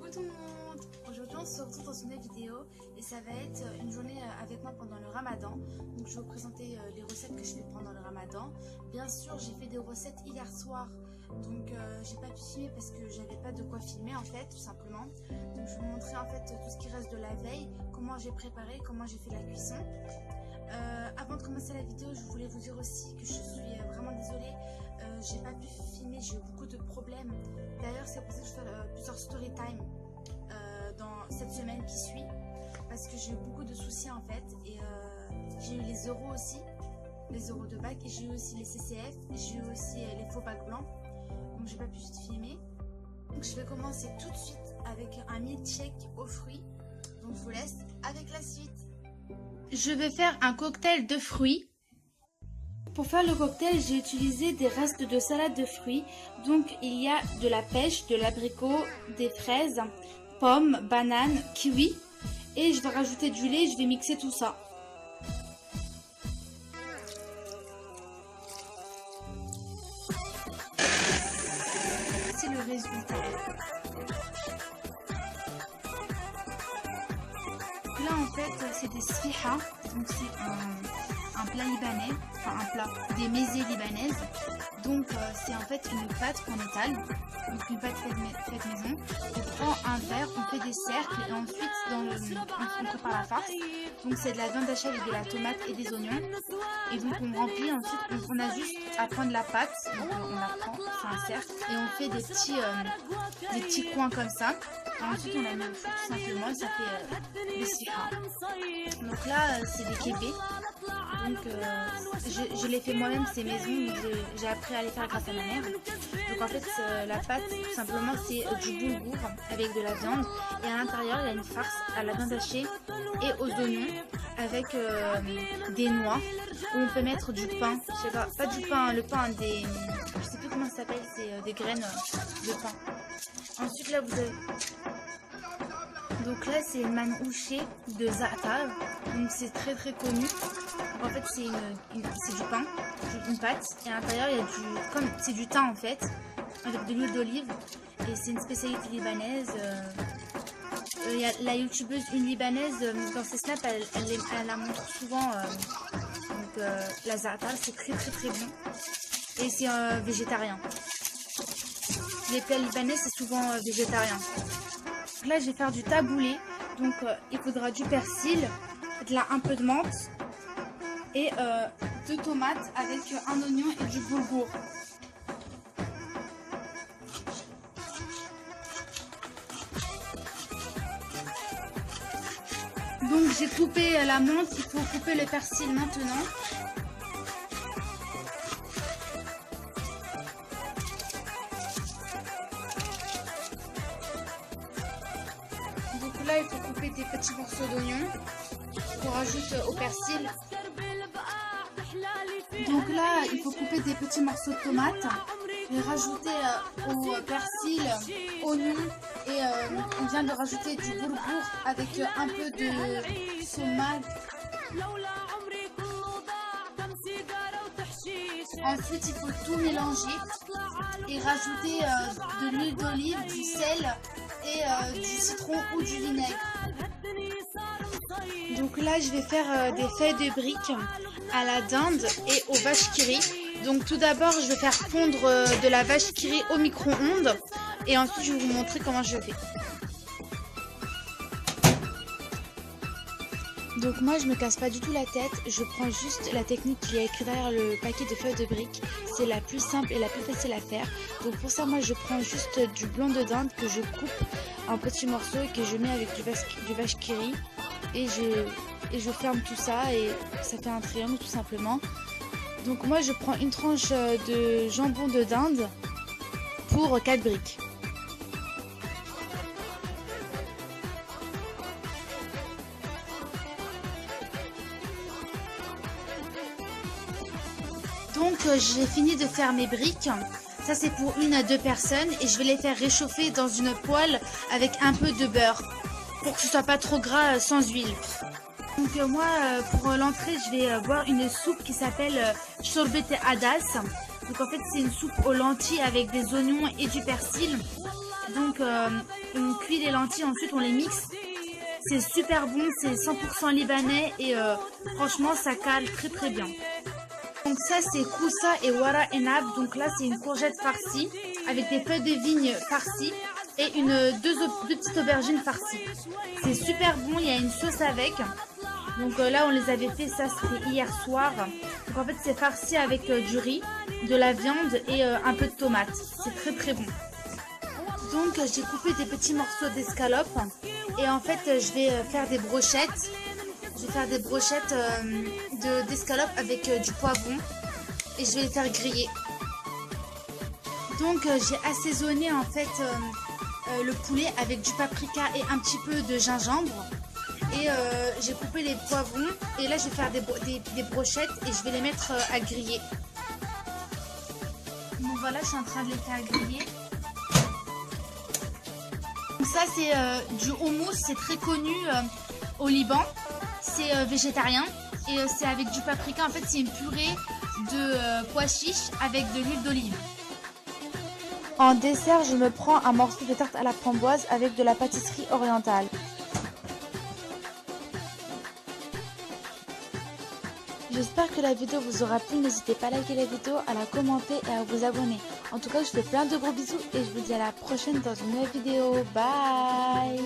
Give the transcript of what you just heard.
Coucou tout le monde. Aujourd'hui on se retrouve dans une nouvelle vidéo et ça va être une journée avec moi pendant le ramadan. Donc je vais vous présenter les recettes que je fais pendant le ramadan. Bien sûr j'ai fait des recettes hier soir, donc j'ai pas pu filmer parce que j'avais pas de quoi filmer en fait, tout simplement. Donc je vais vous montrer en fait tout ce qui reste de la veille, comment j'ai préparé, comment j'ai fait la cuisson. Avant de commencer la vidéo, je voulais vous dire aussi que je suis vraiment désolée, j'ai pas pu filmer, j'ai eu beaucoup de problèmes. D'ailleurs c'est pour ça que je fais plusieurs story time dans cette semaine qui suit, parce que j'ai eu beaucoup de soucis en fait, et j'ai eu les euros aussi, les euros de bac, et j'ai eu aussi les CCF, j'ai eu aussi les faux bacs blancs, donc j'ai pas pu filmer. Donc je vais commencer tout de suite avec un milkshake aux fruits, donc je vous laisse avec la suite. Je vais faire un cocktail de fruits. Pour faire le cocktail, j'ai utilisé des restes de salade de fruits. Donc il y a de la pêche, de l'abricot, des fraises, pommes, bananes, kiwi. Et je vais rajouter du lait, je vais mixer tout ça. C'est le résultat. Là en fait c'est des sfiha, donc c'est un plat libanais, enfin un plat, des mezes libanaises. Donc c'est en fait une pâte qu'on étale, donc une pâte faite maison. On prend un verre, on fait des cercles et ensuite on prépare la farce. Donc c'est de la viande hachée avec de la tomate et des oignons. Et donc on remplit, ensuite on a juste à prendre la pâte, donc on la prend, c'est un cercle, et on fait des petits coins comme ça. Et ensuite on la met au four tout simplement et ça fait des sfiha. Donc là c'est des kébés. Donc je l'ai fait moi-même, c'est maison, j'ai appris à les faire grâce à ma mère. Donc en fait la pâte tout simplement c'est du boulgour avec de la viande, et à l'intérieur il y a une farce à la viande hachée et aux oignons avec des noix, où on peut mettre du pain, je sais pas du pain, le pain des, je sais plus comment ça s'appelle, c'est des graines de pain. Ensuite là vous avez, donc là c'est une manouché de za'atar, donc c'est très connu. Donc en fait c'est du pain, une pâte, et à l'intérieur il y a c'est du thym en fait, avec de l'huile d'olive, et c'est une spécialité libanaise. Il y a la youtubeuse, une libanaise, dans ses snaps elle la montre souvent, la za'atar, c'est très bon, et c'est végétarien. Les plats libanais c'est souvent végétarien. Là je vais faire du taboulé, donc il faudra du persil, un peu de menthe et 2 tomates avec un oignon et du boulgour. Donc j'ai coupé la menthe, il faut couper le persil maintenant. Donc là il faut couper des petits morceaux d'oignon qu'on rajoute au persil. Donc là il faut couper des petits morceaux de tomates et rajouter au persil, oignon, et on vient de rajouter du boulgour avec un peu de saumag. Ensuite il faut tout mélanger et rajouter de l'huile d'olive, du sel et du citron ou du vinaigre. Donc là je vais faire des feuilles de briques à la dinde et au vache qui rit. Donc tout d'abord je vais faire fondre de la vache qui rit au micro-ondes, et ensuite je vais vous montrer comment je fais. Donc moi je me casse pas du tout la tête, je prends juste la technique qui est écrite derrière le paquet de feuilles de briques. C'est la plus simple et la plus facile à faire. Donc pour ça moi je prends juste du blanc de dinde que je coupe en petits morceaux et que je mets avec du vache qui rit, et je ferme tout ça et ça fait un triangle tout simplement. Donc moi je prends une tranche de jambon de dinde pour 4 briques. Donc j'ai fini de faire mes briques. Ça c'est pour 1 à 2 personnes, et je vais les faire réchauffer dans une poêle avec un peu de beurre pour que ce soit pas trop gras sans huile. Donc moi pour l'entrée je vais boire une soupe qui s'appelle shorbet adas. Donc en fait c'est une soupe aux lentilles avec des oignons et du persil. Donc on cuit les lentilles, ensuite on les mixe. C'est super bon, c'est 100% libanais et franchement ça cale très très bien. Donc ça c'est koussa et wara enab. Donc là c'est une courgette farcie avec des feuilles de vigne farcies et deux petites aubergines farcies. C'est super bon, il y a une sauce avec. Donc là on les avait fait, ça c'était hier soir. Donc en fait c'est farci avec du riz, de la viande et un peu de tomate. C'est très très bon. Donc j'ai coupé des petits morceaux d'escalope et en fait je vais faire des brochettes. Je vais faire des brochettes d'escalope avec du poivron et je vais les faire griller. Donc j'ai assaisonné en fait le poulet avec du paprika et un petit peu de gingembre. Et j'ai coupé les poivrons et là je vais faire des brochettes et je vais les mettre à griller. Donc voilà, je suis en train de les faire griller. Donc ça c'est du houmous, c'est très connu au Liban. C'est végétarien et c'est avec du paprika. En fait c'est une purée de pois chiches avec de l'huile d'olive. En dessert, je me prends un morceau de tarte à la framboise avec de la pâtisserie orientale. J'espère que la vidéo vous aura plu. N'hésitez pas à liker la vidéo, à la commenter et à vous abonner. En tout cas, je vous fais plein de gros bisous et je vous dis à la prochaine dans une nouvelle vidéo. Bye!